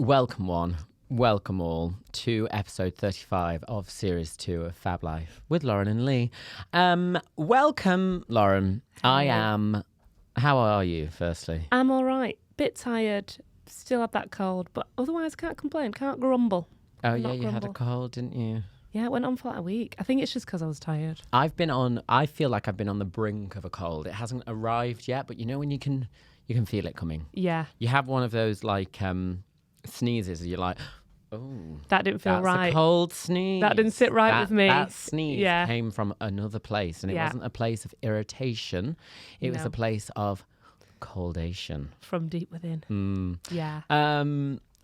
Welcome one, welcome all to episode 35 of series 2 of Fab Life with Lauren and Lee. Welcome, Lauren. How are you, firstly? I'm all right. Bit tired. Still have that cold, but otherwise can't complain. Can't grumble. Oh, yeah, you had a cold, didn't you? Yeah, it went on for like a week. I think it's just because I was tired. I feel like I've been on the brink of a cold. It hasn't arrived yet, but you know when you can feel it coming. Yeah. You have one of those like sneezes and you're like, oh, that didn't feel right. That's a cold sneeze. That didn't sit right with me. That sneeze came from another place, and it wasn't a place of irritation. It was a place of coldation. From deep within. Yeah.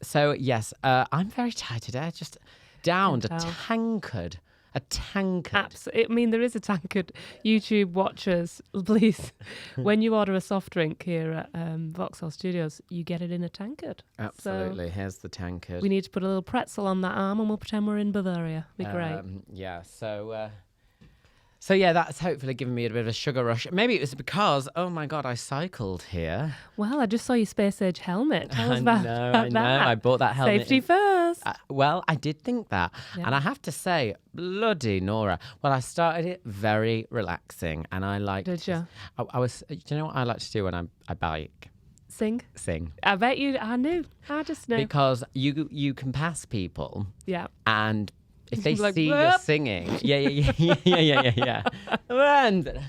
So yes, I'm very tired today. Just downed a tankard. Absolutely. I mean, there is a tankard. YouTube watchers, please, when you order a soft drink here at Vauxhall Studios, you get it in a tankard. Absolutely. So here's the tankard. we need to put a little pretzel on that arm and we'll pretend we're in Bavaria. Be great. Yeah, So yeah, that's hopefully given me a bit of a sugar rush. Maybe it was because, oh my God, I cycled here. Well, I just saw your space age helmet. Tell us about that. I know. I bought that helmet. Safety first. Well, I did think that. Yeah. And I have to say, bloody Nora. Well, I started it very relaxing and I liked... Did you? I was... Do you know what I like to do when I bike? Sing. I bet you... I knew. I just knew. Because you can pass people. Yeah. And... if they like, see you singing, yeah. And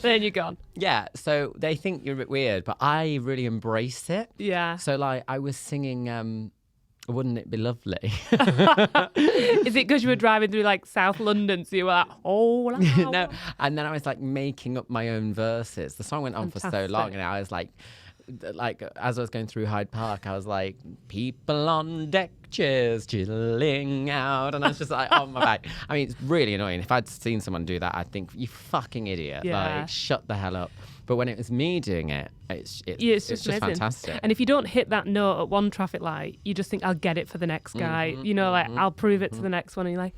then you're gone. Yeah, so they think you're a bit weird, but I really embrace it. Yeah. So like I was singing Wouldn't It Be Lovely? Is it because you were driving through like South London, so you were like, oh, no. And then I was like making up my own verses. The song went on for so long and I was like as I was going through Hyde Park, I was like, people on deck chairs chilling out, and I was just like, oh my back. I mean, it's really annoying. If I'd seen someone do that, I'd think, you fucking idiot. Yeah. Like, shut the hell up. But when it was me doing it, it's just fantastic. And if you don't hit that note at one traffic light, you just think, I'll get it for the next guy. I'll prove it to the next one, and you're like,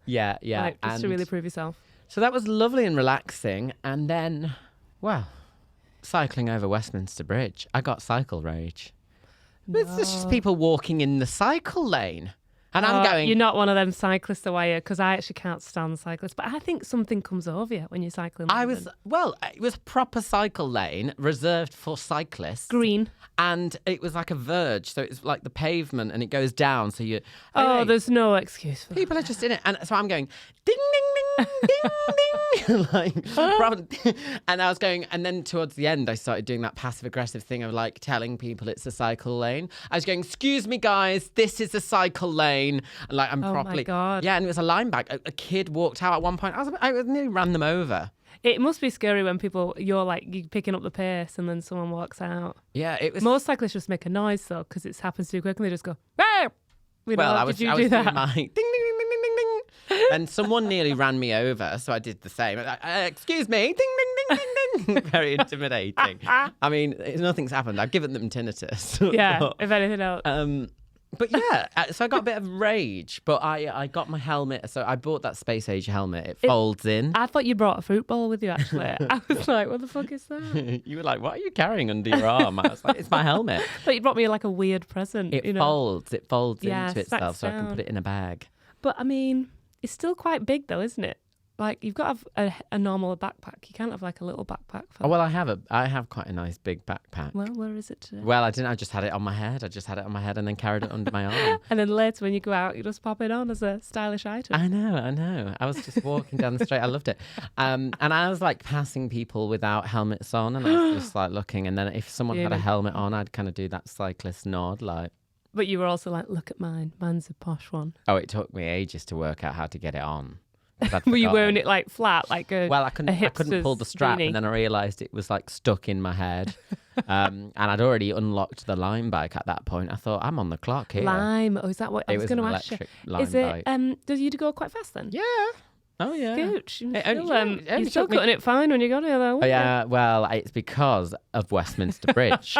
yeah. Like, just to really prove yourself. So that was lovely and relaxing. And then, well, cycling over Westminster Bridge, I got cycle rage. No. It's just people walking in the cycle lane. And I'm going... You're not one of them cyclists, are you? Because I actually can't stand cyclists. But I think something comes over you when you're cycling. It was a proper cycle lane reserved for cyclists. Green. And it was like a verge. So it's like the pavement and it goes down. So you... there's no excuse for people that. are just in it. And so I'm going, ding, ding, ding, ding, ding. And I was going... And then towards the end, I started doing that passive-aggressive thing of like telling people it's a cycle lane. I was going, excuse me, guys, this is a cycle lane. And like I'm properly... my God. Yeah, and it was a line back. A kid walked out at one point. I nearly ran them over. It must be scary when you're picking up the pace and then someone walks out. Yeah, it was... Most cyclists just make a noise though, because it happens too quick and they just go, hey! I was doing my ding, ding, ding, ding, ding, ding. And someone nearly ran me over, so I did the same. Excuse me, ding, ding, ding, ding, ding. Very intimidating. I mean, nothing's happened. I've given them tinnitus. Yeah, if anything else. But yeah, so I got a bit of rage, but I got my helmet. So I bought that space age helmet. It folds in. I thought you brought a fruit bowl with you, actually. I was like, what the fuck is that? You were like, what are you carrying under your arm? I was like, it's my helmet. But you brought me like a weird present. It folds into itself, so I can down. put it in a bag. But I mean, it's still quite big though, isn't it? Like, you've got to have a normal backpack. You can't have like a little backpack. I have quite a nice big backpack. Well, where is it today? Well, I didn't. I just had it on my head. And then carried it under my arm. And then later when you go out, you just pop it on as a stylish item. I know. I was just walking down the street. I loved it. And I was like passing people without helmets on, and I was just like looking. And then if someone had a helmet on, I'd kind of do that cyclist nod, like. But you were also like, look at mine. Mine's a posh one. Oh, it took me ages to work out how to get it on. Were you wearing it like flat, like a Well, I couldn't pull the strap, beanie. and then I realised it was like stuck in my head. And I'd already unlocked the Lime bike at that point. I thought, I'm on the clock here. Lime? Oh, is that what I was going to ask you? Lime is it? bike. Does you go quite fast then? Yeah. Oh yeah. Scooch. You're still cutting it fine when you got here though. Yeah. Well, it's because of Westminster Bridge.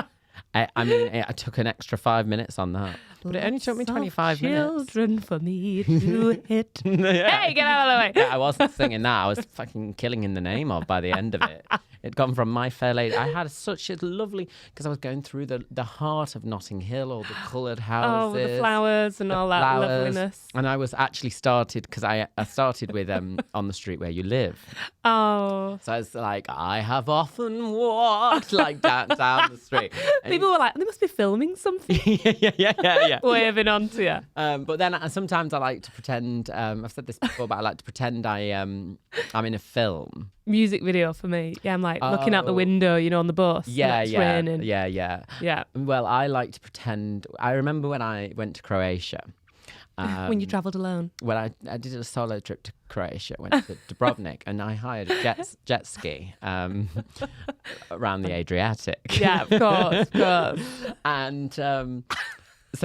I took an extra 5 minutes on that. But it only took me Lots of 25 minutes. children for me to hit. Yeah. Hey, get out of the way. Yeah, I wasn't singing that. I was fucking killing in the name of by the end of it. It'd gone from My Fair Lady. I had such a lovely, because I was going through the heart of Notting Hill, all the coloured houses. Oh, with the flowers and all that loveliness. And I was actually started, because I started with On the Street Where You Live. Oh. So I was like, I have often walked like down the street. And People were like, they must be filming something. yeah. Waving on to you. But then sometimes I like to pretend, I've said this before, but I like to pretend I'm in a film. Music video for me. Yeah, I'm like looking out the window, on the bus. Yeah. Raining. Yeah. Well, I like to pretend. I remember when I went to Croatia. When you travelled alone. When I did a solo trip to Croatia, went to Dubrovnik, and I hired a jet ski around the Adriatic. Yeah, of course. And so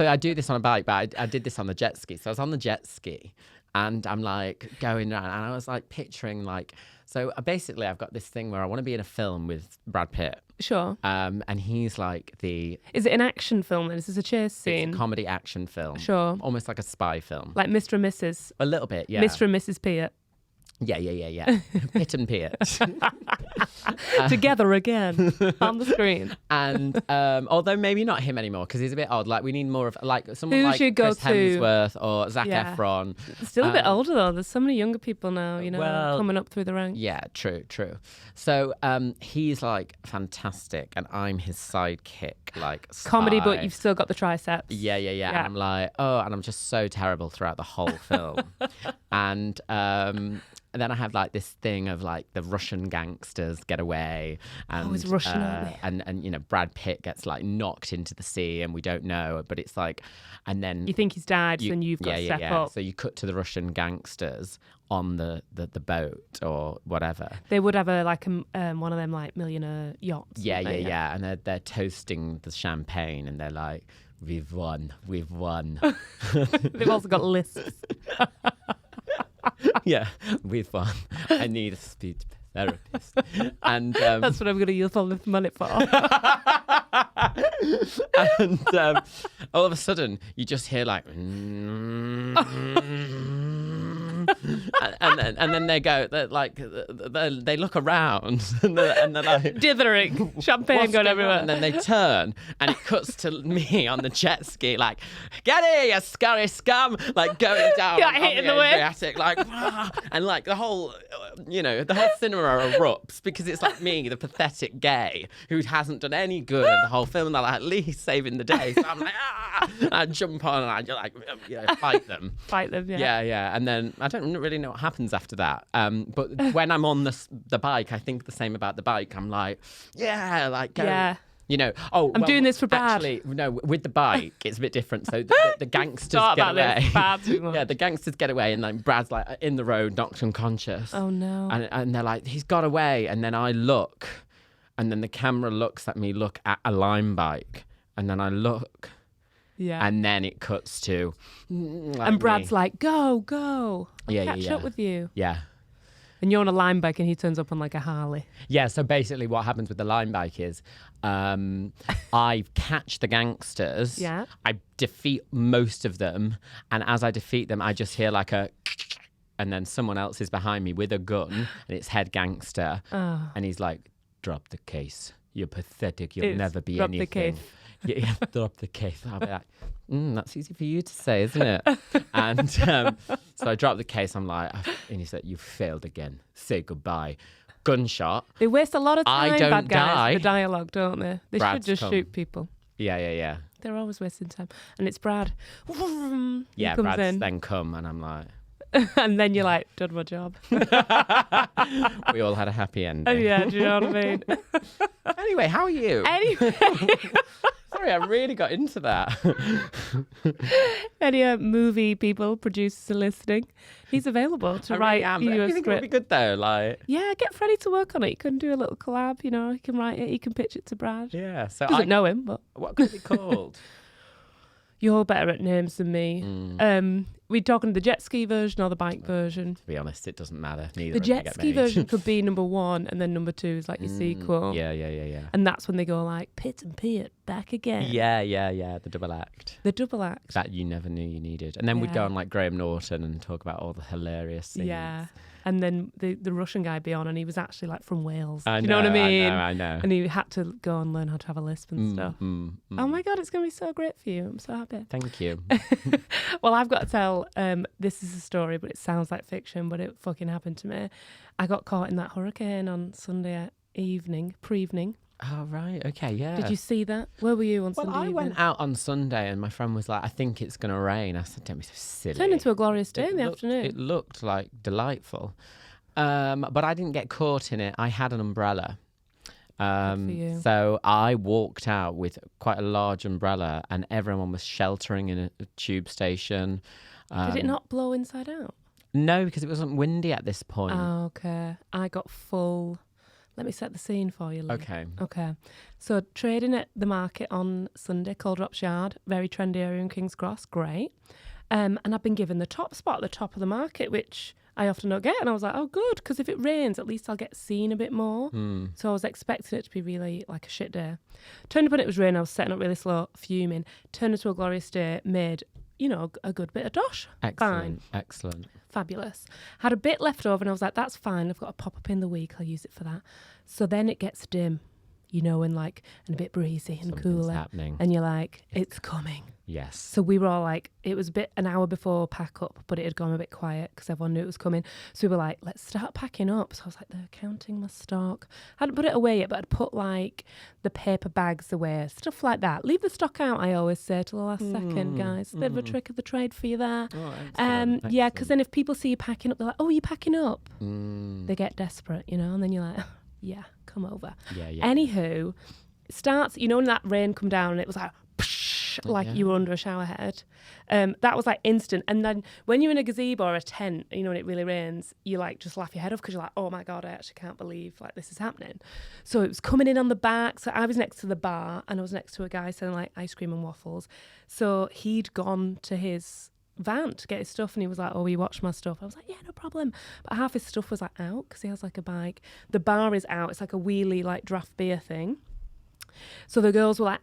I do this on a bike, but I did this on the jet ski. So I was on the jet ski, and I'm like going around, and I was like picturing like. So basically, I've got this thing where I want to be in a film with Brad Pitt. Sure. And he's like the. Is it an action film then? Is this a chase scene? It's a comedy action film. Sure. Almost like a spy film. Like Mr. and Mrs. A little bit, yeah. Mr. and Mrs. Peart. Yeah. Pitt and Peart. Together again on the screen. And although maybe not him anymore, because he's a bit odd. Like we need more of like someone Who like should go Chris to? Hemsworth or Zac Yeah. Efron. Still a bit older though. There's so many younger people now, well, coming up through the ranks. Yeah, true. So he's like fantastic, and I'm his sidekick, like Comedy, spy. but you've still got the triceps. Yeah. And I'm like, and I'm just so terrible throughout the whole film. And then I have like this thing of like the Russian gangsters get away, and it's Russian, aren't they? and Brad Pitt gets like knocked into the sea, and we don't know, but it's like, and then You think he's died, so then you've got to step up. So you cut to the Russian gangsters on the boat or whatever. They would have one of them like millionaire yachts. Yeah, wouldn't they? and they're toasting the champagne, and they're like, we've won. They've also got lisps. Yeah, we've won. I need a speech therapist. And That's what I'm going to use all this money for. and all of a sudden you just hear like and then they go they look around and they're like Dithering, champagne going everywhere. And then they turn and it cuts to me on the jet ski like, get here, you scurry scum, like going down Got on hit in the the wind. Adriatic, like and like the whole cinema erupts because it's like me, the pathetic gay who hasn't done any good in the whole film, and they're like at least saving the day. So I'm like, I jump on and I just like fight them. Yeah. And then I don't really know what happens after that. But when I'm on the bike, I think the same about the bike. I'm like, go. Yeah. I'm doing this for Brad. Actually, no, with the bike, it's a bit different. So the gangsters Thought get about away. this far too much. Yeah, the gangsters get away, and like Brad's like in the road, knocked unconscious. Oh no. And they're like, he's got away. And then I look, and then the camera looks at me, look at a Lime bike, and then I look. Yeah. And then it cuts to. And Brad's like, go. Catch up with you. Yeah. And you're on a Lime bike and he turns up on like a Harley. Yeah, so basically what happens with the Lime bike is I catch the gangsters. Yeah. I defeat most of them. And as I defeat them, I just hear like a... And then someone else is behind me with a gun and it's head gangster. Oh. And he's like, drop the case. You're pathetic. You'll never be drop anything. the case. Yeah, drop the case. I'll be like, that's easy for you to say, isn't it? And so I drop the case. I'm like, and he said, you failed again. Say goodbye. Gunshot. They waste a lot of time, I don't bad guys, die. the dialogue, don't they? They Brad's should just come. shoot people. Yeah. They're always wasting time. And it's Brad. He Yeah, comes Brad's in. then come, and I'm like... And then you're like, done my job. We all had a happy ending. Oh, yeah, do you know what I mean? Anyway, how are you? Anyway. Sorry, I really got into that. Any movie people, producers are listening, he's available to write you a You think it would script. be good, though? Like... Yeah, get Freddie to work on it. You can do a little collab, He can write it, he can pitch it to Brad. Yeah, so Doesn't know him, but... What could it be called? You're better at names than me. we talking the jet ski version or the bike version? To be honest, it doesn't matter. Neither The of them jet get ski made. version could be number 1, and then number 2 is like your sequel. Yeah. And that's when they go like, Pitt and Peart back again. Yeah. The double act. The double act. That you never knew you needed. And then we'd go Yeah. on like Graham Norton and talk about all the hilarious scenes. Yeah. And then the Russian guy be on, and he was actually like from Wales. I Do you know what I mean? I know. And he had to go and learn how to have a lisp and stuff. Oh my God, it's going to be so great for you. I'm so happy. Thank you. Well, I've got to tell, this is a story, but it sounds like fiction, but it fucking happened to me. I got caught in that hurricane on Sunday pre-evening. Oh, right. Okay, yeah. Did you see that? Where were you on Sunday I evening? went out on Sunday and my friend was like, I think it's going to rain. I said, don't be so silly. Turned into a glorious day in the looked- afternoon. It looked like delightful. But I didn't get caught in it. I had an umbrella. for you. So I walked out with quite a large umbrella and everyone was sheltering in a tube station. Did it not blow inside out? No, because it wasn't windy at this point. Oh, okay. I got full. Let me set the scene for you, Lee. Okay. So trading at the market on Sunday, Coldrops Yard, very trendy area in King's Cross, great. And I've been given the top spot at the top of the market, which I often don't get. And I was like, oh, good, because if it rains, at least I'll get seen a bit more. So I was expecting it to be really like a shit day. Turned up when it was raining, I was setting up really slow, fuming. Turned into a glorious day, made, a good bit of dosh. Excellent. Fabulous. Had a bit left over and I was like, that's fine. I've got a pop-up in the week. I'll use it for that. So then it gets dim, and a bit breezy and Something's cooler. happening. And you're like, it's coming. Yes. So we were all like, it was an hour before pack up, but it had gone a bit quiet because everyone knew it was coming. So we were like, let's start packing up. So I was like, they're counting my stock. I hadn't put it away yet, but I'd put like the paper bags away, stuff like that. Leave the stock out, I always say, till the last second, guys. A bit of a trick of the trade for you there. Oh, excellent. Yeah, because then if people see you packing up, they're like, oh, you're packing up. Mm. They get desperate, and then you're like, yeah, come over. Yeah. Anywho, it starts, when that rain come down and it was like, like you were under a shower head. That was like instant. And then when you're in a gazebo or a tent, and it really rains, you like just laugh your head off because you're like, oh my God, I actually can't believe like this is happening. So it was coming in on the back. So I was next to the bar and I was next to a guy selling like ice cream and waffles. So he'd gone to his van to get his stuff and he was like, oh, will you watch my stuff? I was like, yeah, no problem. But half his stuff was like out because he has like a bike. The bar is out. It's like a wheelie like draft beer thing. So the girls were like,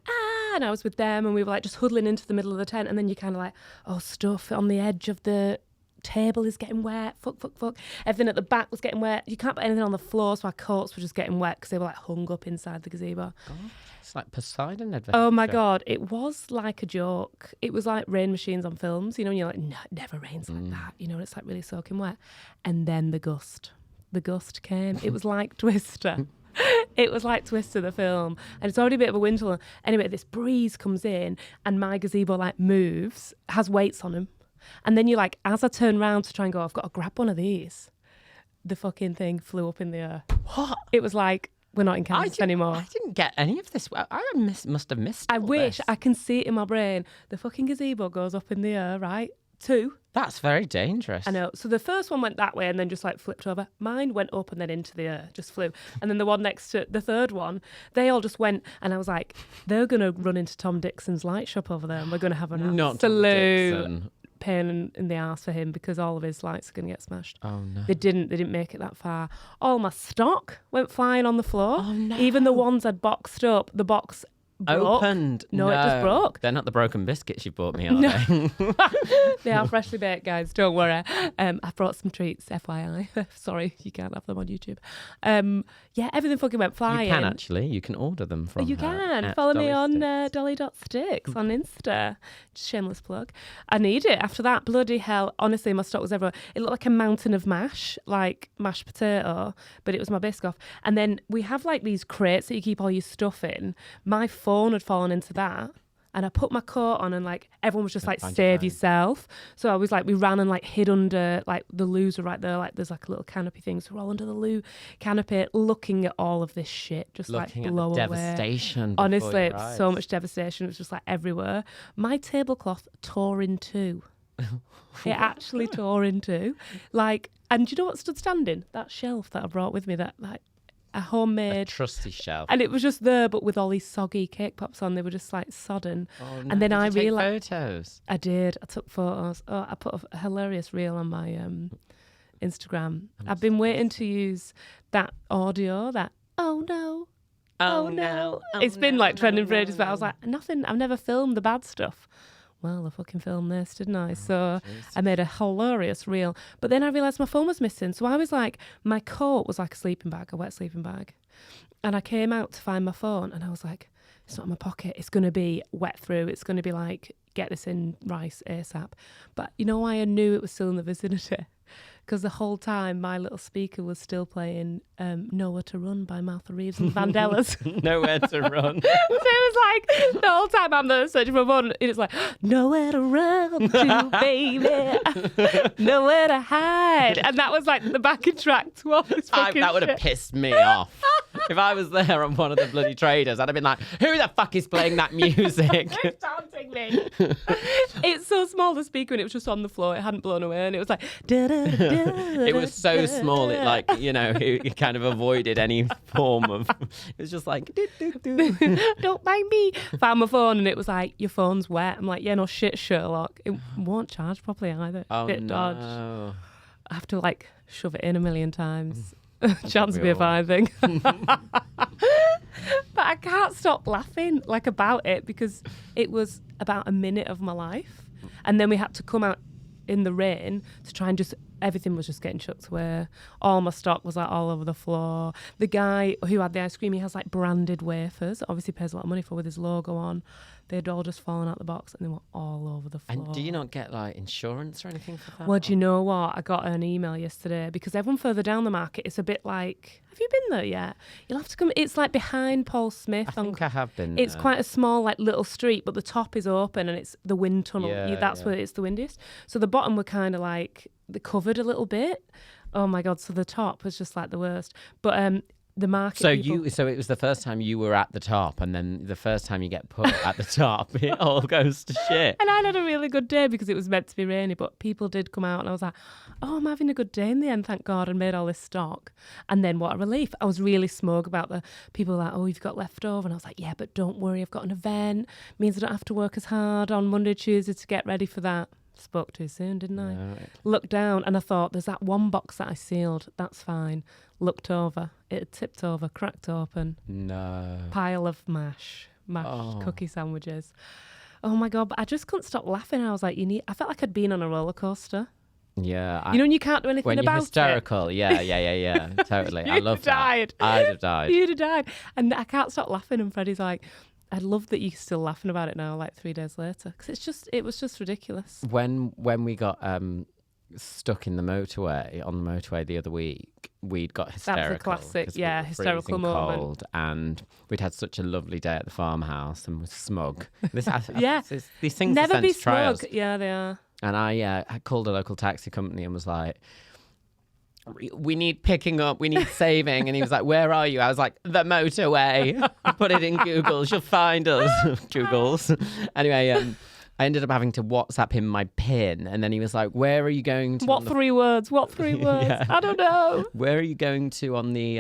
and I was with them and we were like just huddling into the middle of the tent, and then you're kind of like, oh, stuff on the edge of the table is getting wet, fuck. Everything at the back was getting wet. You can't put anything on the floor, so our coats were just getting wet because they were like hung up inside the gazebo. God, it's like Poseidon adventure. Oh my God, it was like a joke. It was like rain machines on films, and you're like, no, it never rains like that, and it's like really soaking wet. And then the gust came. It was like Twister. It was like Twister, the film. And it's already a bit of a winter. Anyway, this breeze comes in and my gazebo like moves, has weights on them. And then you're like, as I turn around to try and go, I've got to grab one of these. The fucking thing flew up in the air. What? It was like, we're not in Kansas anymore. I didn't get any of this. I must have missed I all wish this. I can see it in my brain. The fucking gazebo goes up in the air, right? 2. That's very dangerous. I know. So the first one went that way and then just like flipped over. Mine went up and then into the air, just flew. And then the one next to the third one, they all just went. And I was like, they're going to run into Tom Dixon's light shop over there and we're going to have an Not Tom absolute Dixon. pain in the arse for him because all of his lights are going to get smashed. Oh, no. They didn't make it that far. All my stock went flying on the floor. Oh, no. Even the ones I'd boxed up, the box broke. Opened? No, it just broke. They're not the broken biscuits you bought me, are they? They are freshly baked, guys. Don't worry. I've brought some treats, FYI. Sorry, you can't have them on YouTube. Yeah, everything fucking went flying. You can actually. You can order them from You her can. at Follow me Dolly on Sticks. dolly.sticks on Insta. Just shameless plug. I need it. After that, bloody hell. Honestly, my stock was everywhere. It looked like a mountain of mash, like mashed potato, but it was my Biscoff. And then we have like these crates that you keep all your stuff in. My phone had fallen into that. And I put my coat on and like everyone was just like, find your save phone. yourself. So I was like, we ran and like hid under like the loos are right there. Like there's like a little canopy thing. So we're all under the loo canopy looking at all of this shit. Just Looking like at blow the away. devastation. before Honestly, your it was eyes. so much devastation. It was just like everywhere. My tablecloth tore in two. It actually tore in two. Like, and do you know what stood standing? That shelf that I brought with me that like a homemade trusty shelf. and it was just there, but with all these soggy cake pops on. They were just like sodden. Oh, no. And then Did I you take realised photos. I did. I took photos. Oh, I put a hilarious reel on my Instagram. I've been waiting to use that audio. That oh no. Oh no. It's been like trending for ages, but I was like, nothing. I've never filmed the bad stuff. Well, I fucking filmed this, didn't I? So I made a hilarious reel. But then I realised my phone was missing. So I was like, my coat was like a sleeping bag, a wet sleeping bag. And I came out to find my phone and I was like, it's not in my pocket. It's going to be wet through. It's going to be like, get this in rice ASAP. But you know why I knew it was still in the vicinity? Because the whole time my little speaker was still playing Nowhere to Run by Martha Reeves and Vandellas. Nowhere to run. So it was like the whole time I'm there searching for fun, it's like nowhere to run to, baby, nowhere to hide, and that was like the backing track to all this fucking That would have shit. pissed me off. If I was there on one of the bloody traders, I'd have been like, who the fuck is playing that music? It's taunting me. It's so small, the speaker, and it was just on the floor. It hadn't blown away, and it was like It was so small, it like, you know, it kind of avoided any form of, it was just like, don't mind me. Found my phone and it was like, your phone's wet. I'm like, yeah, no shit, Sherlock. It won't charge properly either. oh Bit dodge. no. I have to like shove it in a million times. Chance to be a Real. fine thing. But I can't stop laughing like about it because it was about a minute of my life. And then we had to come out in the rain to try and just, everything was just getting chucked away. All my stock was like all over the floor. The guy who had the ice cream, he has like branded wafers, obviously pays a lot of money for, with his logo on. They'd all just fallen out the box and they were all over the floor. And do you not get like insurance or anything for that? Well, do you know what? I got an email yesterday because everyone further down the market, it's a bit like, have you been there yet? You'll have to come, it's like behind Paul Smith. I think I have been. It's quite a small, like little street, but the top is open and it's the wind tunnel. Yeah, That's yeah. where it's the windiest. So the bottom were kind of like, they covered a little bit. Oh my God. So the top was just like the worst. But the market. So it was the first time you were at the top, and then the first time you get put at the top, it all goes to shit. And I had a really good day because it was meant to be rainy, but people did come out and I was like, oh, I'm having a good day in the end, thank God, and made all this stock. And then what a relief. I was really smug about the people were like, oh, you've got leftover. And I was like, yeah, but don't worry, I've got an event. Means I don't have to work as hard on Monday, Tuesday to get ready for that. Spoke too soon, didn't I? No. Looked down and I thought, there's that one box that I sealed. That's fine. Looked over. It had tipped over, cracked open. No. Pile of mashed Oh. cookie sandwiches. Oh my God, but I just couldn't stop laughing. I was like, I felt like I'd been on a roller coaster. Yeah. You know, and you can't do anything when about you're hysterical. Yeah. Totally. I You'd love have died. that. I'd have died. You'd have died. And I can't stop laughing. And Freddie's like, I love that you're still laughing about it now, like 3 days later. Because it was just ridiculous. When we got stuck in the motorway, on the motorway the other week, we'd got hysterical. That's a classic, 'cause we yeah, were hysterical freezing moment. cold, and we'd had such a lovely day at the farmhouse and was smug. Yeah. These things Never are be sense trials. smug. Yeah, they are. And I called a local taxi company and was like, we need picking up, we need saving. And he was like, where are you? I was like, the motorway. Put it in Google, you'll find us. Googles. Anyway, I ended up having to WhatsApp him my PIN. And then he was like, where are you going to? What 3 words? What 3 words? Yeah. I don't know. Where are you going to on the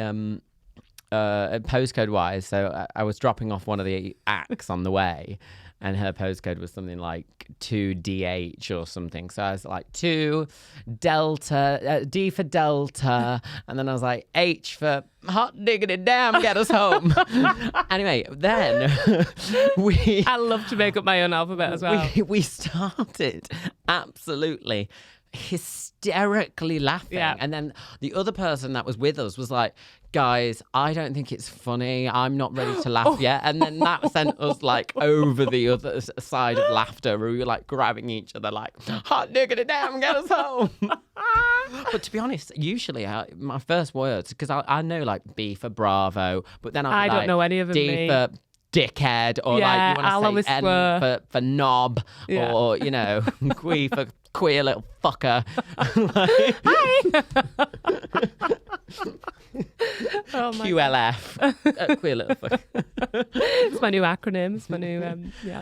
postcode wise? So I was dropping off one of the acts on the way, and her postcode was something like 2DH or something. So I was like 2 Delta, D for Delta, and then I was like H for hot diggity damn, get us home. Anyway, then I love to make up my own alphabet as well. we started absolutely hysterically laughing. Yeah. And then the other person that was with us was like, guys, I don't think it's funny. I'm not ready to laugh yet. And then that sent us like over the other side of laughter, where we were like grabbing each other like, hot diggity damn, get us home. But to be honest, usually my first words, because I know like B for Bravo, but then I don't know any of them, D mate. for dickhead, or Yeah, like I'll you always want to say N swear. for knob, Yeah. or, you know, Quee for queer little fucker. Hi. Oh my QLF. Queer little fuck. It's my new acronym. It's my new yeah.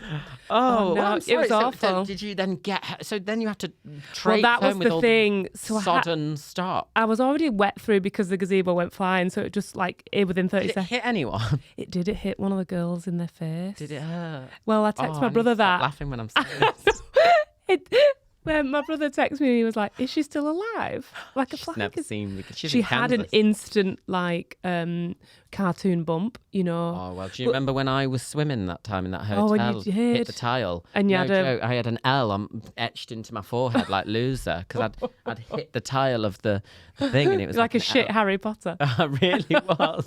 Oh, no, well, I'm it sorry. was So awful. did you then so then you had to Well, trade that was home with the all thing. the So sodden stock? I was already wet through because the gazebo went flying. So it just like within 30 Did it seconds. hit anyone? It did. It hit one of the girls in their face. Did it hurt? Well, I texted Oh, my I need brother to stop that. laughing when I'm saying this. When my brother texted me, he was like, "Is she still alive?" Like a She's flag. never seen me. She's She in had an Kansas. instant like cartoon bump, you know. Oh, well, do you remember when I was swimming that time in that hotel? Oh, and you hit did. the tile. And you no had a- joke, I had an L etched into my forehead like loser because I'd hit the tile of the thing and it was like a an shit L. Harry Potter. I really was.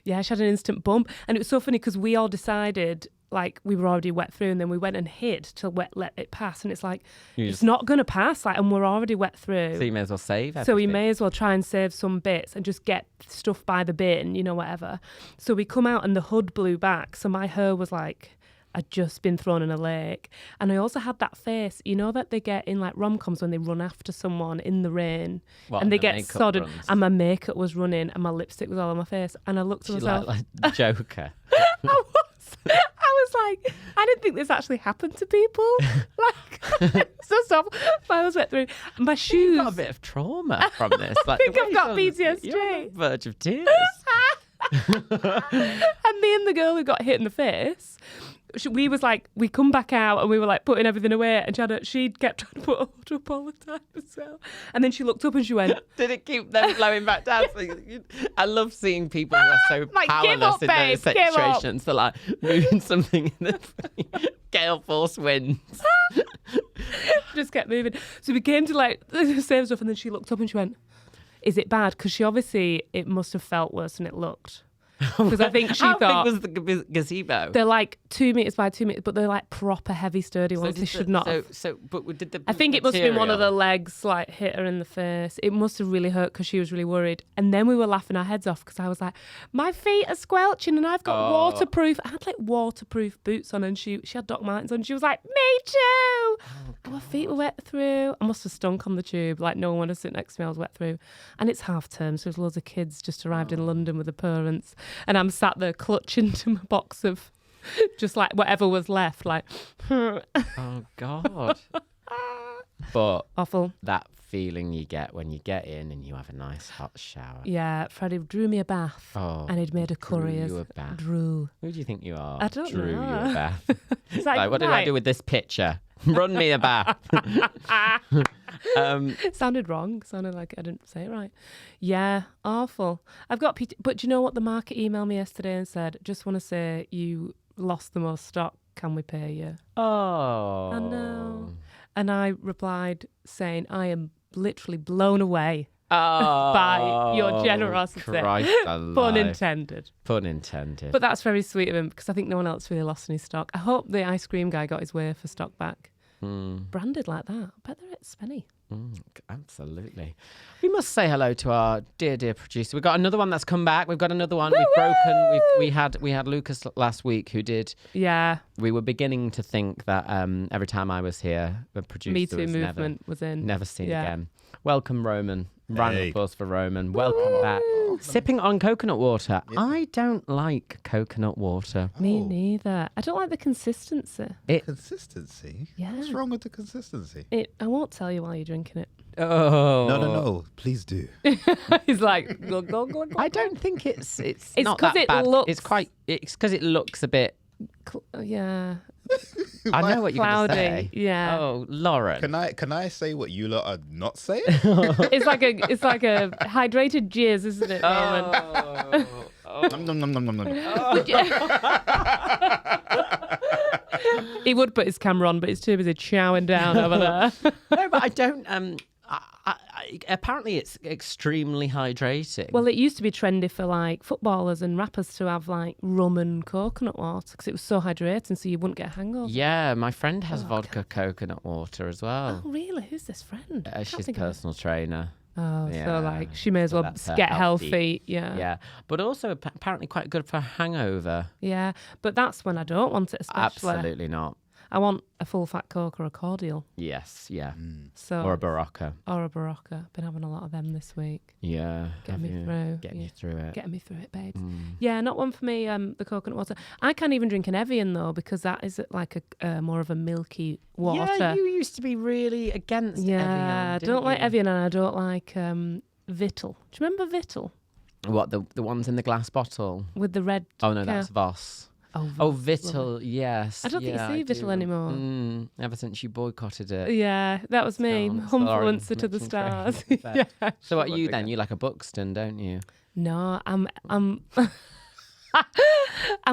Yeah, she had an instant bump. And it was so funny because we all decided like we were already wet through and then we went and hid to let it pass. And it's like, it's not going to pass. Like, and we're already wet through. So you may as well save everything. So we may as well try and save some bits and just get stuff by the bin, you know, whatever. So we come out and the hood blew back. So my hair was like, I'd just been thrown in a lake. And I also had that face, you know, that they get in like rom-coms when they run after someone in the rain. What, and they the get makeup sodden. runs? And my makeup was running and my lipstick was all on my face. And I looked at She myself. like Joker. I was like, I didn't think this actually happened to people. Like, so stop. I was wet through. My shoes. You've got a bit of trauma from this. Like, think the I've way got you're PTSD. on the verge of tears. And me and the girl who got hit in the face, we was like, we come back out and we were like putting everything away, and she kept trying to put her hood up all the time as well. And then she looked up and she went, Did it keep them blowing back down? I love seeing people who are so Like, give powerless up, in babe, those give up. situations. They're like moving something in the gale force winds. just kept moving. So we came to like the same stuff, and then she looked up and she went, "Is it bad?" Because it must have felt worse than it looked. Because I think she How thought big was the gazebo? they're like 2 meters by 2 meters, but they're like proper heavy, sturdy ones. They should not have. But did the I think it must have been one of the material- legs like hit her in the face. It must have really hurt because she was really worried. And then we were laughing our heads off because I was like, my feet are squelching and I've got waterproof. I had like waterproof boots on and she had Doc Martens on. She was like, me too. My feet were wet through. I must have stunk on the tube. Like no one wanted to sit next to me. I was wet through. And it's half term, so there's loads of kids just arrived in London with their parents. And I'm sat there clutching to my box of just like whatever was left. Like, Oh God. But awful. that feeling you get when you get in and you have a nice hot shower. Yeah, Freddie drew me a bath Oh, and he'd made a drew curry. you a bath. Drew. Who do you think you are? I don't Drew you know. a bath. It's like, Like, what did I do with this picture? Run me a bath. It sounded wrong. It sounded like I didn't say it right. Yeah, awful. I've got but do you know what? The market emailed me yesterday and said, just want to say you lost the most stock. Can we pay you? Oh. I know. And I replied saying, I am literally blown away by your generosity. Christ alive. Pun intended. Pun intended. But that's very sweet of him because I think no one else really lost any stock. I hope the ice cream guy got his wafer stock back. Branded like that. I bet they're at Spenny. Absolutely. We must say hello to our dear producer. We've got another one that's come back. We've got another one. We've broken. We had Lucas last week who did. Yeah. We were beginning to think that every time I was here, the producer Me Too was movement was in. never seen Yeah. again. Welcome, Roman. Round of Hey. applause for Roman. Welcome back. Sipping on coconut water. I don't like coconut water. Me neither. I don't like the consistency. Consistency? Yeah. What's wrong with the consistency? I won't tell you while you're drinking it. Oh No. Please do. He's like, go. I don't think it's It's not 'cause that it bad. looks- It's because it looks a bit. Yeah. I know what you're going to Cloudy. say. Yeah. Oh, Lauren. Can I say what you lot are not saying? It's like a hydrated jizz, isn't it, Roman? Nom, nom, nom, nom, nom, nom. He would put his camera on, but he's too busy chowing down over there. No, but I don't. Apparently, it's extremely hydrating. Well, it used to be trendy for like footballers and rappers to have like rum and coconut water because it was so hydrating, so you wouldn't get a hangover. yeah, my friend has vodka coconut water as well. Oh, really? Who's this friend? I can't She's a think of it. personal trainer. Oh, Yeah. so like she may as So well that's her get healthy. healthy. Yeah. Yeah, but also apparently quite good for hangover. Yeah. But that's when I don't want it, especially. Absolutely not. I want a full fat Coke or a cordial. Yes, yeah. So Or a Barocca. Or a Barocca. Been having a lot of them this week. Yeah. Getting me through. Getting you through it. Getting me through it, babes. Yeah, not one for me, the coconut water. I can't even drink an Evian, though, because that is like a more of a milky water. Yeah, you used to be really against Evian, I didn't don't like you? Evian, and I don't like Vittel. Do you remember Vittel? What, the ones in the glass bottle? With the red... Oh, no, that's Voss. Oh, Vittel, yes. I don't think you see Vittel anymore. Ever since you boycotted it. Yeah, that was me. Gone. Humfluencer to the Mention stars. crazy. Yeah, So what are you then? You like a Buxton, don't you? No, I'm I'm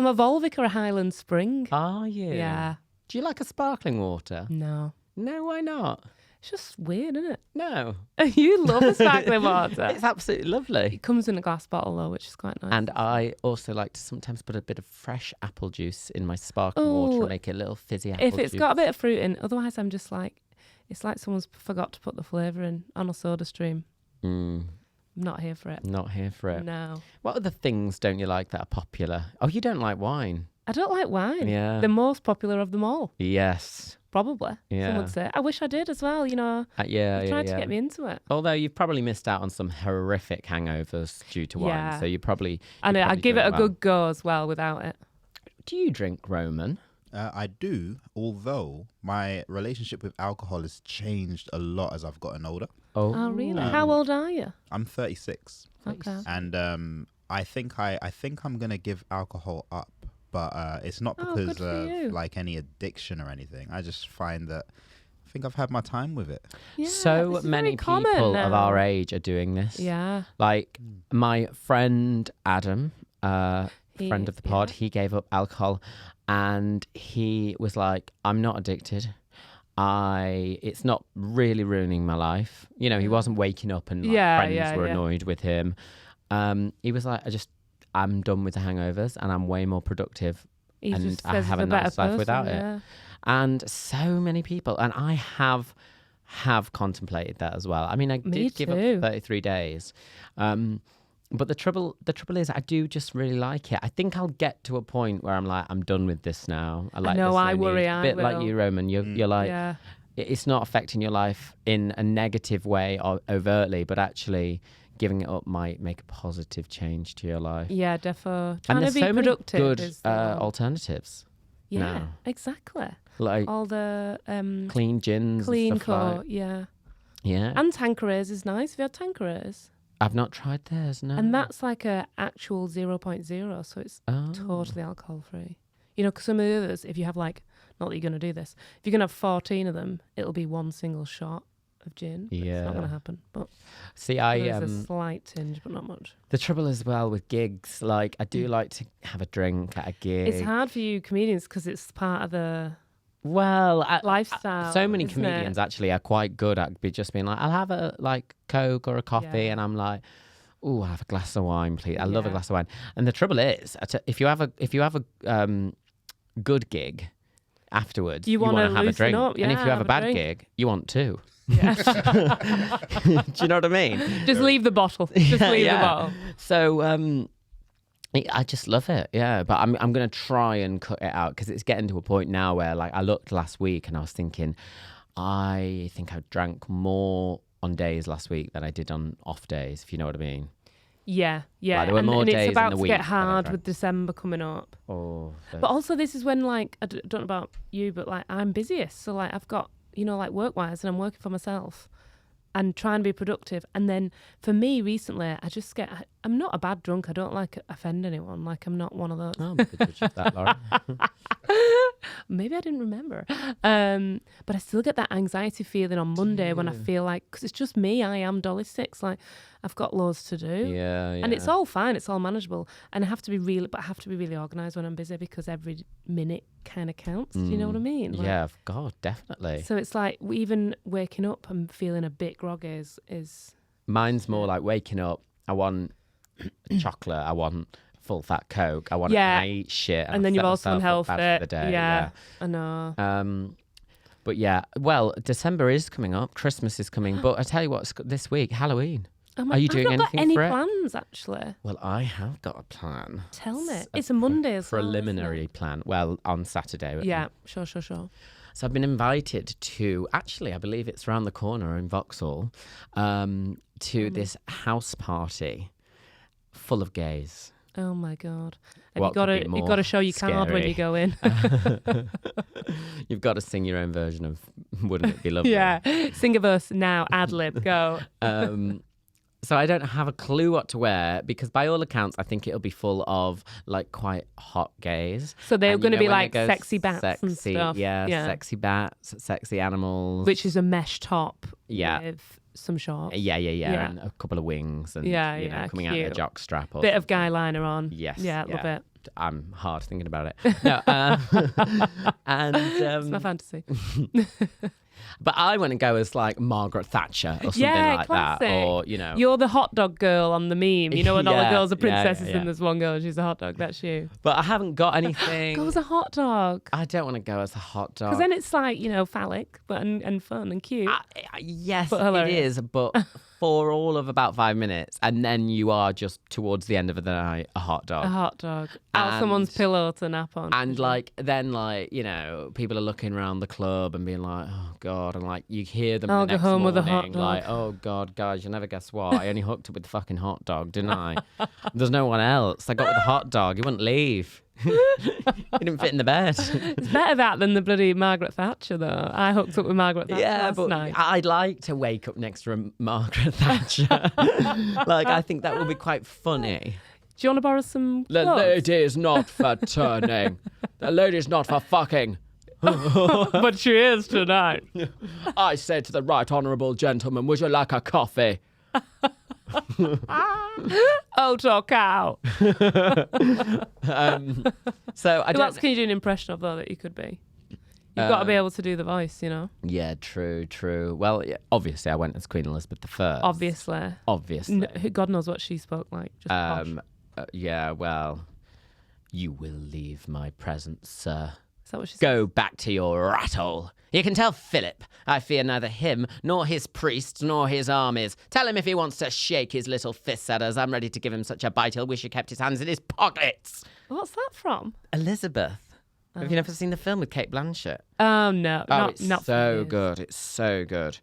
a Volvic or a Highland Spring. Are you? Yeah. Do you like a sparkling water? No. No, why not? It's just weird, isn't it? No. You love a sparkling water. It's absolutely lovely. It comes in a glass bottle though, which is quite nice. And I also like to sometimes put a bit of fresh apple juice in my sparkling water and make it a little fizzy apple if juice. it's got a bit of fruit in, otherwise I'm just like, it's like someone's forgot to put the flavour in on a soda stream. I'm not here for it. Not here for it. No. What other things don't you like that are popular? Oh, you don't like wine? I don't like wine. Yeah. The most popular of them all. Yes. Probably. Yeah. Some would say. I wish I did as well, you know. Yeah, You tried to get me into it. Although you've probably missed out on some horrific hangovers due to wine, Yeah. so you probably... I know, you're I'd probably give it doing a well. good go as well without it. Do you drink, Roman? I do, although my relationship with alcohol has changed a lot as I've gotten older. Oh, really? How old are you? I'm 36, Okay. and I think I'm gonna give alcohol up, but it's not Oh, because good for you. of like any addiction or anything. I just find that I think I've had my time with it. Yeah, So this is many very common people of now. our age are doing this. Yeah. Like my friend Adam, friend of the pod, yeah. he gave up alcohol and he was like, I'm not addicted. It's not really ruining my life. You know, he wasn't waking up and like, friends were annoyed with him. He was like, I'm done with the hangovers and I'm way more productive. He And just I says have he's a nice better life without it. yeah. And so many people, and I have contemplated that as well. I mean, I Me did give up too. for 33 days. But the trouble is I do just really like it. I think I'll get to a point where I'm like, I'm done with this now. I like know, this I no worry need. I A bit like will. you, Roman. You're like, Yeah. it's not affecting your life in a negative way or overtly, but actually giving it up might make a positive change to your life. Yeah, defo. And Trying to there's be so many productive good is alternatives. yeah, now. exactly. Like All the clean gins clean and stuff coat, like. yeah. Yeah. And Tanquerays is nice. Have you had Tanquerays? I've not tried theirs, no. And that's like a actual 0.0, so it's Oh. totally alcohol free. You know, because some of the others, if you have like, not that you're going to do this, if you're going to have 14 of them, it'll be one single shot of gin. But it's not going Yeah. to happen. But See, there's a slight tinge, but not much. the trouble as well with gigs, like I do like to have a drink at a gig. It's hard for you comedians because it's part of the Well, lifestyle. so many isn't comedians it? actually are quite good at just being like, I'll have a like Coke or a coffee, Yeah. and I'm like, oh, have a glass of wine, please. I love a Yeah. glass of wine. And the trouble is, if you have a good gig afterwards, You want wanna to have a loosen drink, up, and if yeah, you have a bad drink. gig, you want two. Yeah. Do you know what I mean? Just leave the bottle. Just leave the bottle. So I just love it, yeah. But I'm gonna try and cut it out because it's getting to a point now where like I looked last week and I was thinking, I think I drank more on days last week than I did on off days, if you know what I mean. Yeah, yeah. Like, there were and more and days in it's about the to week get that I hard drank. with December coming up. Oh, But also this is when like, I don't know about you, but like I'm busiest. So like I've got, you know, like work-wise and I'm working for myself and trying to be productive. And then for me recently, I'm not a bad drunk. I don't like offend anyone. Like I'm not one of those. I'm the judge of that, Laura. Maybe I didn't remember. But I still get that anxiety feeling on Monday when I feel like, because it's just me, I am Dolly Six. Like I've got loads to do. Yeah. And it's all fine, it's all manageable. And I have to be really organised when I'm busy because every minute kind of counts. Do you know what I mean? Like, Yeah, God, definitely. So it's like even waking up and feeling a bit groggy is Mine's more like waking up. I want chocolate. I want full fat Coke. I want. Yeah. I eat shit. and then I've you're set also myself up unhealthy. bad for the day. Yeah, I know. But yeah, well, December is coming up. Christmas is coming. But I tell you what, this week, Halloween. Are you doing I've not got anything any for it? plans, actually. Well, I have got a plan. Tell me. It's a Monday as well, isn't it? Preliminary plan. Well, on Saturday. Yeah, sure. So I've been invited to, actually, I believe it's around the corner in Vauxhall, to this house party full of gays. Oh my God! Have What could be you've got to show your card when scary? you go in. You've got to sing your own version of "Wouldn't It Be Lovely?" Yeah, sing a verse now. Ad lib, go. So I don't have a clue what to wear because by all accounts, I think it'll be full of like quite hot gays. So they're And going to be when like they go sexy bats and stuff. Yeah, sexy bats, sexy animals. Which is a mesh top. Yeah. With some shorts. Yeah, and a couple of wings and coming out of cute. a jock strap. Or Bit of guy liner on. Yes. Yeah, love it. I'm hard thinking about it. No, and It's my fantasy. but I want to go as like Margaret Thatcher or something like classic. that, or You're the hot dog girl on the meme. You know when all the Yeah, girls are yeah, princesses yeah. and there's one girl, she's a hot dog. That's you. But I haven't got anything. Go as a hot dog. I don't want to go as a hot dog. Because then it's like, phallic but and fun and cute. Yes, But it hilarious. is, but for all of about 5 minutes, and then you are just towards the end of the night a hot dog. A hot dog. Out And- someone's pillow to nap on. And then people are looking around the club and being like, oh God, and like you hear them I'll the go next home morning, with a hot dog. like, oh God, guys, you'll never guess what. I only hooked up with the fucking hot dog, didn't I? There's no one else. I got with the hot dog. He wouldn't leave. He didn't fit in the bed. It's better that than the bloody Margaret Thatcher, though. I hooked up with Margaret Thatcher last but night. I'd like to wake up next to a Margaret Thatcher. Like, I think that would be quite funny. Do you want to borrow some The clothes? lady is not for turning. The lady is not for fucking. But she is tonight. I said to the right honourable gentleman, would you like a coffee? Oat or cow. So I Who don't. else can you do an impression of, though, that you could be? You've got to be able to do the voice, Yeah, true. Well, yeah, obviously I went as Queen Elizabeth I. Obviously. God knows what she spoke like. Just posh. Yeah, well, you will leave my presence, sir. Is that what she said? Go back to your rattle. You can tell Philip I fear neither him nor his priests nor his armies. Tell him if he wants to shake his little fists at us, I'm ready to give him such a bite he'll wish he kept his hands in his pockets. What's that from? Elizabeth. Have you never seen the film with Kate Blanchett? Oh, no. It's not so for years. good. It's so good.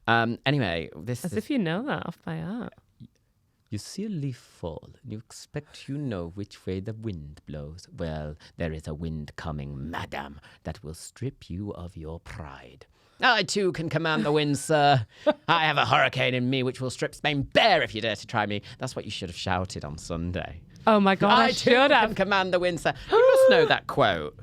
Anyway, this As is... if you know that off by heart. You see a leaf fall, and you expect you know which way the wind blows. Well, there is a wind coming, madam, that will strip you of your pride. I, too, can command the wind, sir. I have a hurricane in me which will strip Spain bare if you dare to try me. That's what you should have shouted on Sunday. Oh, my God. I too should can have. command the wind, sir. You must know that quote.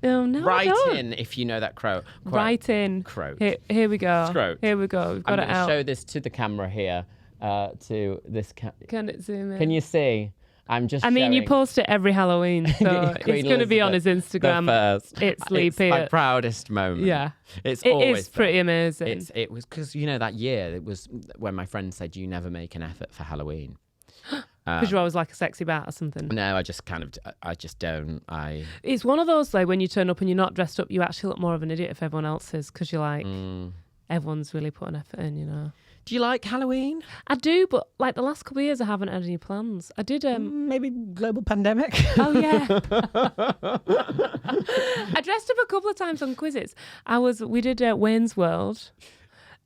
Oh, no, I Write don't. in if you know that quote. Write in. Quote. Here we go. Scrote. Here we go. We've I'm got it going to out. show this to the camera here. To this. Can it zoom in? Can you see? I'm just. I mean, you showing post it every Halloween, so Queen it's going to be on his Elizabeth Instagram. the first. It's Lee It's my Peart. proudest moment. Yeah. It's It always is pretty there. amazing. It was because that year it was when my friend said you never make an effort for Halloween. Because you're always like a sexy bat or something. No, I just don't. It's one of those, like, when you turn up and you're not dressed up, you actually look more of an idiot if everyone else is, because you're like, everyone's really put an effort in. Do you like Halloween? I do, but like the last couple of years, I haven't had any plans. I did. Maybe global pandemic. Oh yeah. I dressed up a couple of times on quizzes. We did Wayne's World,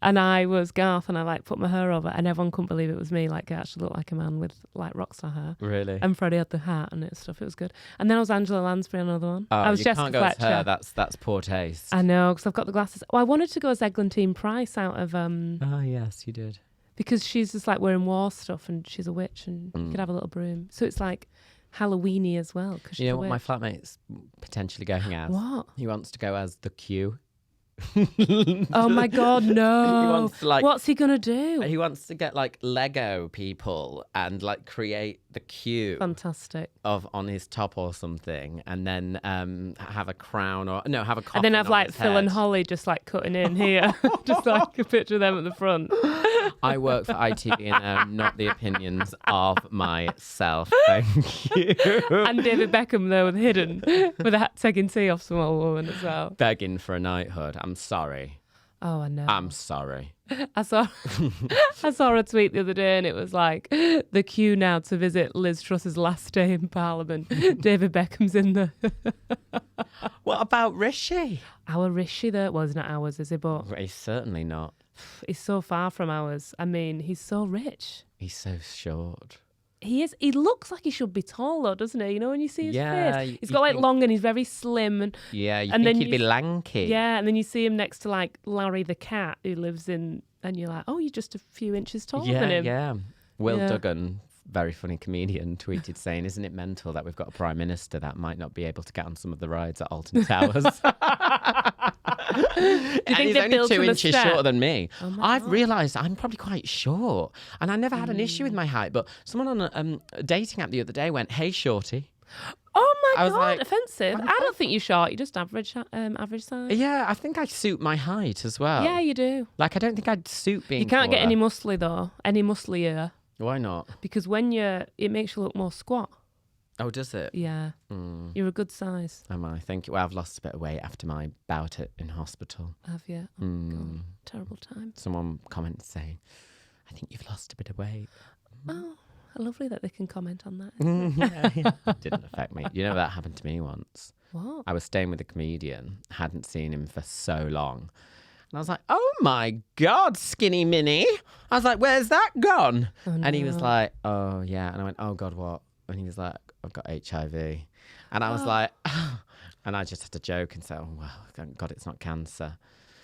and I was Garth, and I like put my hair over, and everyone couldn't believe it was me. Like, I actually looked like a man with like rock star hair. Really? And Freddie had the hat and stuff. It was good. And then I was Angela Lansbury on another one. Oh, I was you Jessica can't go as Fletcher. her. That's poor taste. I know, because I've got the glasses. Well, I wanted to go as Eglantine Price out of Oh yes, you did. because she's just like wearing war stuff, and she's a witch, and you could have a little broom. So it's like Halloweeny as well. Because You know what my flatmate's potentially going as? What? He wants to go as the Q. Oh my God, no! He wants to, like- What's he gonna do? He wants to get like Lego people and like create the Q Fantastic. on his top or something, and then have a crown have a coffin And then have on like his Phil head. and Holly just like cutting in here, just like a picture of them at the front. I work for ITV and I'm not the opinions of myself. Thank you. And David Beckham there with hidden, with a hat taking tea off some old woman as well. Begging for a knighthood. I'm sorry. Oh, I know. I'm sorry. I saw a tweet the other day and it was like, the queue now to visit Liz Truss's last day in Parliament. David Beckham's in there. What about Rishi? Our Rishi though? Well, he's not ours, is he? But He's certainly not. he's so far from ours. I mean, he's so rich. He's so short. He is. He looks like he should be tall though, doesn't he? You know, when you see his face. He's you got like think- long and he's very slim. And Yeah, you And think then he'd be lanky. yeah, and then you see him next to like Larry the cat who lives in, and you're like, oh, you're just a few inches taller than him. Yeah. Will Yeah. Duggan, very funny comedian, tweeted saying, "Isn't it mental that we've got a prime minister that might not be able to get on some of the rides at Alton Towers?" And think he's they only built 2 him a inches step? shorter than me. Oh my I've God. realised I'm probably quite short, and I never had an issue with my height. But someone on a dating app the other day went, "Hey, shorty." Oh my I was God, like, offensive. I don't think you're short. You're just average size. Yeah, I think I suit my height as well. Yeah, you do. Like I don't think I'd suit being. You can't get taller. any muscly though, any musclier, Why not? because when it makes you look more squat. Oh, does it? Yeah, Mm. you're a good size. Am I? Thank you. Well, I've lost a bit of weight after my bout in hospital. Have you? Oh God, terrible time. Someone commented saying, "I think you've lost a bit of weight." Oh, lovely that they can comment on that. It didn't affect me. You know, that happened to me once. What? I was staying with a comedian, hadn't seen him for so long. And I was like, "Oh my God, skinny mini." I was like, "Where's that gone?" Oh, And he was no. like, "Oh, yeah." And I went, "Oh God, what?" And he was like, "I've got HIV." And I was like, and I just had to joke and say, "Oh, well, thank God it's not cancer."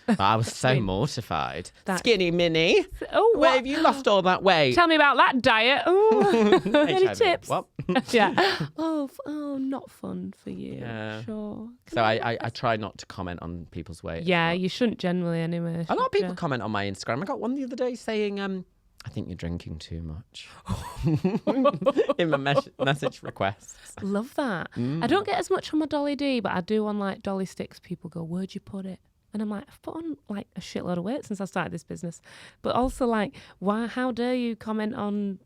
But I was so mortified. That- Skinny mini. Oh, Where what? have you lost all that weight? Tell me about that diet. Oh, any HIV. tips? What? Yeah. Oh, not fun for you. Yeah. Sure. So I try not to comment on people's weight. Yeah, you shouldn't generally anyway. A lot of should people you? comment on my Instagram. I got one the other day saying, "I think you're drinking too much." In my message requests. Love that. I don't get as much on my Dolly D, but I do on like Dolly Sticks. People go, "Where'd you put it?" And I'm like, I've put on like a shitload of weight since I started this business. But also like, why? How dare you comment on,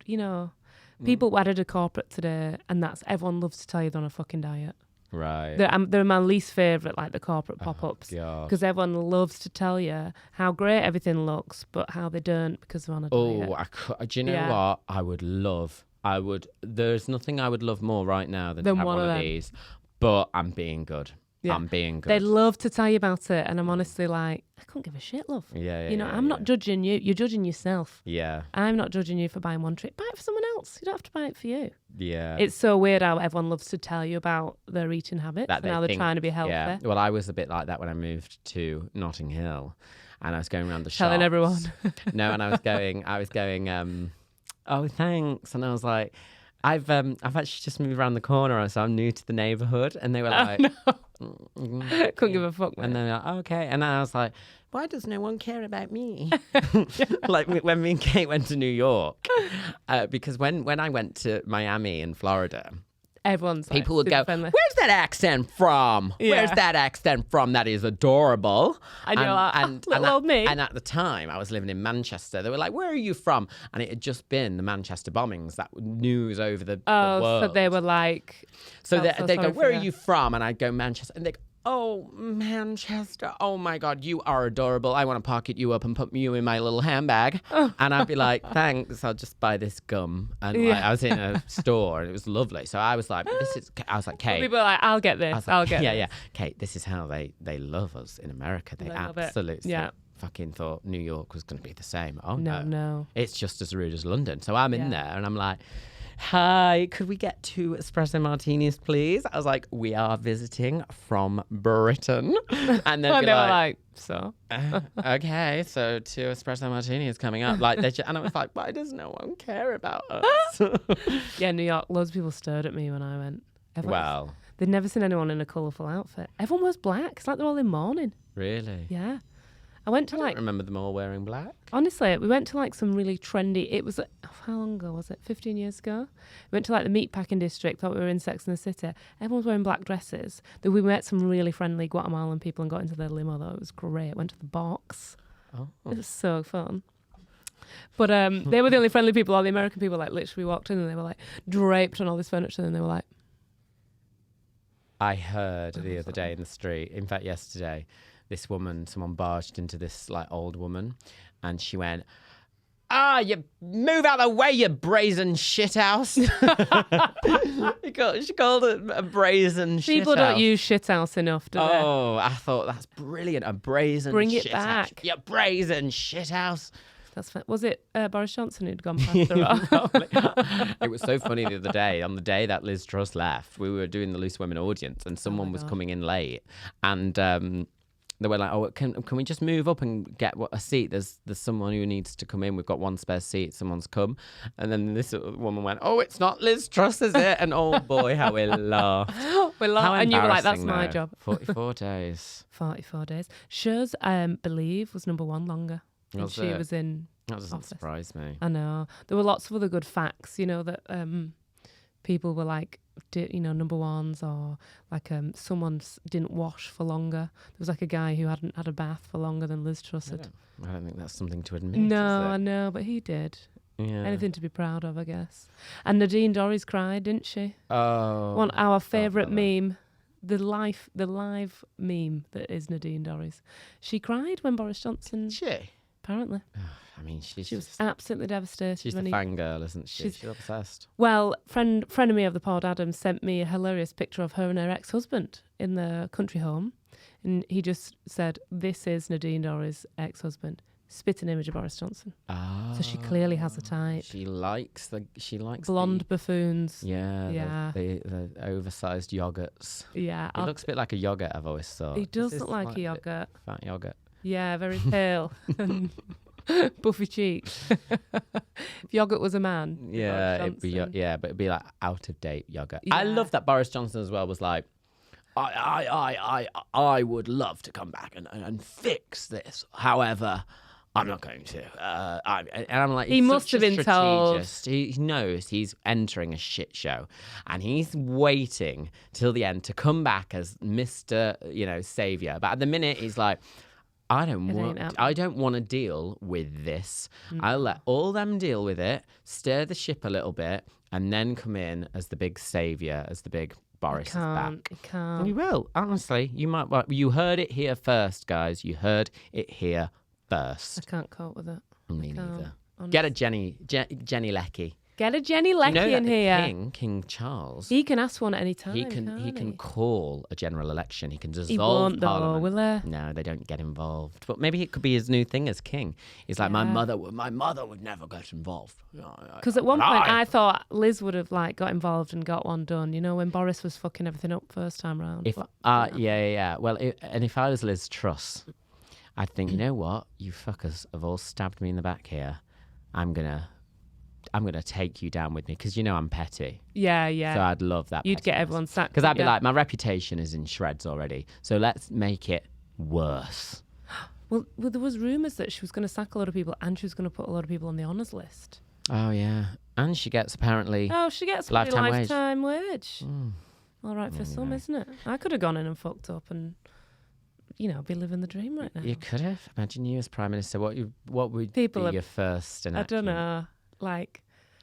people? I did a corporate today, and that's everyone loves to tell you they're on a fucking diet. Right. They're my least favourite, like the corporate pop-ups, God. because everyone loves to tell you how great everything looks, but how they don't because they're on a diet. Oh, do you know Yeah. what? There's nothing I would love more right now than to Than have one one of of them. these. But I'm being good. Yeah. I'm being good. They love to tell you about it, and I'm honestly like, I couldn't give a shit, love. Yeah, I'm not judging you. You're judging yourself. Yeah, I'm not judging you for buying one treat. Buy it for someone else. You don't have to buy it for you. yeah. It's so weird how everyone loves to tell you about their eating habits That and they how they're think- trying to be healthy. Yeah. Well, I was a bit like that when I moved to Notting Hill, and I was going around the shops. Telling everyone. No, and I was going. Oh, thanks. And I was like, I've actually just moved around the corner, so I'm new to the neighbourhood. And they were like, Couldn't give a fuck. and Mate. then like, okay. And then I was like, why does no one care about me? Like when me and Kate went to New York, because when I went to Miami in Florida, Everyone's like, people would super go, friendly. "Where's that accent from? Yeah. Where's that accent from? That is adorable." And you're like, little old me. And at the time, I was living in Manchester. They were like, "Where are you from?" And it had just been the Manchester bombings, that news over the world. So they were like, So felt they sorry go, for "Where you." are you from?" And I'd go, "Manchester." And they go, "Oh, Manchester. Oh my God, you are adorable. I want to pocket you up and put you in my little handbag." And I'd be like, "Thanks, I'll just buy this gum." And like, Yeah. I was in a store and it was lovely. So I was like, I was like, "Kate." People are like, I'll get this. I was like, I'll get yeah, this. yeah. Kate, this is how they love us in America. They love it. absolutely Yeah. fucking thought New York was going to be the same. Oh, No, no. no. It's just as rude as London. So I'm Yeah. in there and I'm like, "Hi, could we get 2 espresso martinis, please?" I was like, "We are visiting from Britain." And they'd And be they were like, like, so? "Okay, so 2 espresso martinis coming up." Like, and I was like, "Why does no one care about us?" Yeah, New York, loads of people stared at me when I went. Well, They'd never seen anyone in a colourful outfit. Everyone was black. It's like they're all in mourning. really? Yeah. I went to I don't like, remember them all wearing black. honestly, we went to like some really trendy, it was, how long ago was it? 15 years ago? We went to like the meatpacking district, thought we were in Sex and the City. Everyone's wearing black dresses. Then we met some really friendly Guatemalan people and got into their limo though. It was great. Went to the box. Oh. It was so fun. But they were the only friendly people. All the American people like literally walked in and they were like draped on all this furniture and they were like, I heard the other day in the street, in fact yesterday, this woman, someone barged into this like old woman, and she went, you move out of the way, you brazen shithouse. She called it a brazen shithouse. People don't use shithouse enough, do they? Oh, I thought that's brilliant. A brazen Bring it shithouse. back. You brazen shithouse. Was it Boris Johnson who'd gone past her? It was so funny the other day. On the day that Liz Truss left, we were doing the Loose Women audience, and someone was coming in late, and they were like, "Oh, can we just move up and get a seat? There's someone who needs to come in. We've got one spare seat. Someone's come." And then this woman went, "Oh, it's not Liz Truss, is it?" And oh boy, how we laughed. We laughed, and you were like, "That's my job." 44 days. 44 days. Shows, believe, was number one longer. And Was she it? was in. That doesn't office. surprise me. I know. There were lots of other good facts, that people were like, number ones, or like someone didn't wash for longer. There was like a guy who hadn't had a bath for longer than Liz Truss had. I don't think that's something to admit. No, is it? I know, but he did. Yeah. Anything to be proud of, I guess. And Nadine Dorries cried, didn't she? Oh. Our favourite love that. meme. The live meme that is Nadine Dorries. She cried when Boris Johnson. She? Apparently. I mean, she was absolutely devastated. She's when the fangirl, isn't she? She's obsessed. Well, friend of me of the pod, Adam, sent me a hilarious picture of her and her ex-husband in the country home. And he just said, "This is Nadine Dorries' ex-husband." Spit an image of Boris Johnson. Oh. So she clearly has a type. She likes Blonde buffoons. Yeah. The oversized yogurts. Yeah. He looks a bit like a yogurt, I've always thought. He does look like a yogurt. Fat yogurt. Yeah, very pale. Buffy cheeks. If yogurt was a man. Yeah, Boris Johnson. but it'd be like out of date yogurt. Yeah. I love that Boris Johnson as well was like, I would love to come back and fix this. However, I'm not going to. I'm like, He he's must such have a been told. strategist. He knows he's entering a shit show, and he's waiting till the end to come back as Mr. Savior. But at the minute, he's like, I don't want to deal with this. I'll let all them deal with it, stir the ship a little bit, and then come in as the big savior, as the big Boris is back. He can't. And he will. Honestly, you might. Well, you heard it here first, guys. You heard it here I first. can't cope with it. Me can't, neither. honestly. Get a Jenny Leckie. Get a Jenny Leckie You know in that here. King Charles. He can ask one at any time. He can call a general election. He can dissolve He won't though, Parliament. will he? No, they don't get involved. But maybe it could be his new thing as king. He's like, my mother would never get involved. Because at one point I thought Liz would have got involved and got one done. When Boris was fucking everything up first time round. If Well, and if I was Liz Truss, I'd think, you know what, you fuckers have all stabbed me in the back here. I'm gonna take you down with me because I'm petty. Yeah. So I'd love that. You'd get everyone sacked. Because I'd be like, my reputation is in shreds already. So let's make it worse. Well, there was rumours that she was going to sack a lot of people and she was going to put a lot of people on the honours list. Oh yeah, and she gets apparently. Oh, she gets lifetime wage. All right for some, isn't it? I could have gone in and fucked up and. Be living the dream right now. You could have. Imagine you as Prime Minister. What would be your first enactment? I don't know.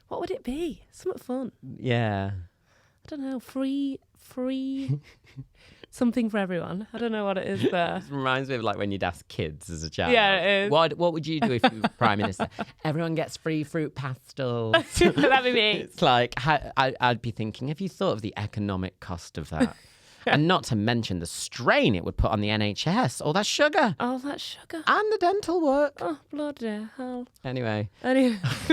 What would it be? Something fun. Yeah. I don't know. Free. Something for everyone. I don't know what it is there. It reminds me of when you'd ask kids as a child. Yeah, it is. What would you do if you were Prime Minister? Everyone gets free fruit pastels. That'd be me. It's like, I'd be thinking, have you thought of the economic cost of that? And not to mention the strain it would put on the NHS. All that sugar. And the dental work. Oh, bloody hell. Anyway.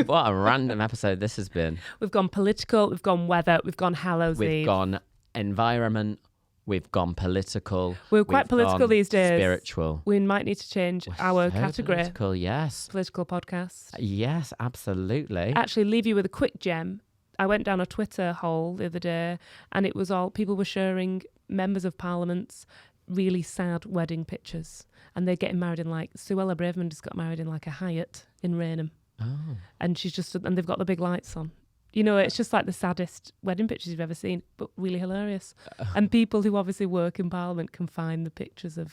What a random episode this has been. We've gone political, we've gone weather, we've gone Hallows Eve. We've gone environment, we've gone political. We're quite political these days. Spiritual. We might need to change our category. Political, yes. Political podcast. Yes, absolutely. Actually, leave you with a quick gem. I went down a Twitter hole the other day and it was all people were sharing members of parliament's really sad wedding pictures. And they're getting married in Suella Braverman just got married in a Hyatt in Rainham. Oh. And and they've got the big lights on. It's just the saddest wedding pictures you've ever seen, but really hilarious. And people who obviously work in Parliament can find the pictures of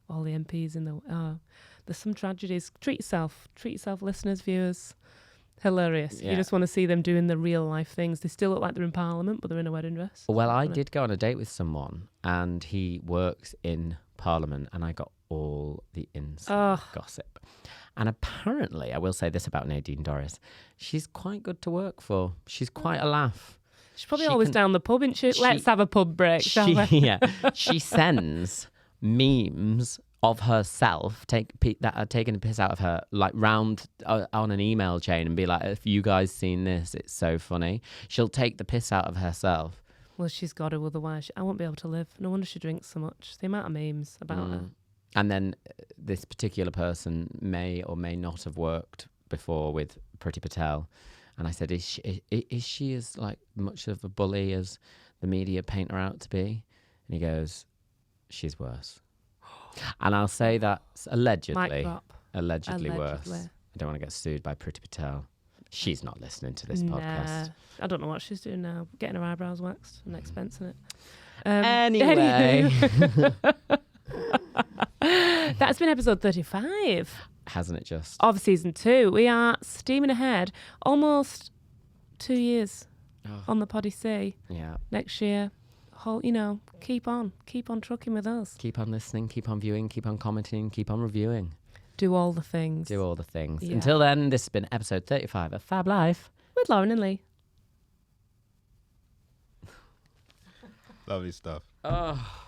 all the MPs in there's some tragedies. Treat yourself, listeners, viewers. Hilarious. Yeah. You just want to see them doing the real life things. They still look like they're in Parliament, but they're in a wedding dress. Well, I did go on a date with someone and he works in Parliament and I got all the inside gossip. And apparently, I will say this about Nadine Dorries, she's quite good to work for. She's quite a laugh. She's probably always down the pub, isn't she? Let's have a pub break, shall we? Yeah. She sends memes of herself that are taking the piss out of her, like round on an email chain and be like, if you guys seen this, it's so funny. She'll take the piss out of herself. Well, she's got to, otherwise I won't be able to live. No wonder she drinks so much. The amount of memes about her. And then this particular person may or may not have worked before with Priti Patel. And I said, is she as like much of a bully as the media paint her out to be? And he goes, she's worse. And I'll say that's allegedly worse. I don't want to get sued by Priti Patel. She's not listening to this podcast. I don't know what she's doing now. Getting her eyebrows waxed, an expense in it. Anyway. That's been episode 35. Hasn't it just? Of season 2. We are steaming ahead. Almost 2 years on the Podyssey. Yeah. Next year. Keep on trucking with us. Keep on listening, keep on viewing, keep on commenting, keep on reviewing. Do all the things. Yeah. Until then, this has been episode 35 of Fab Life. With Lauren and Lee. Lovely stuff. Oh.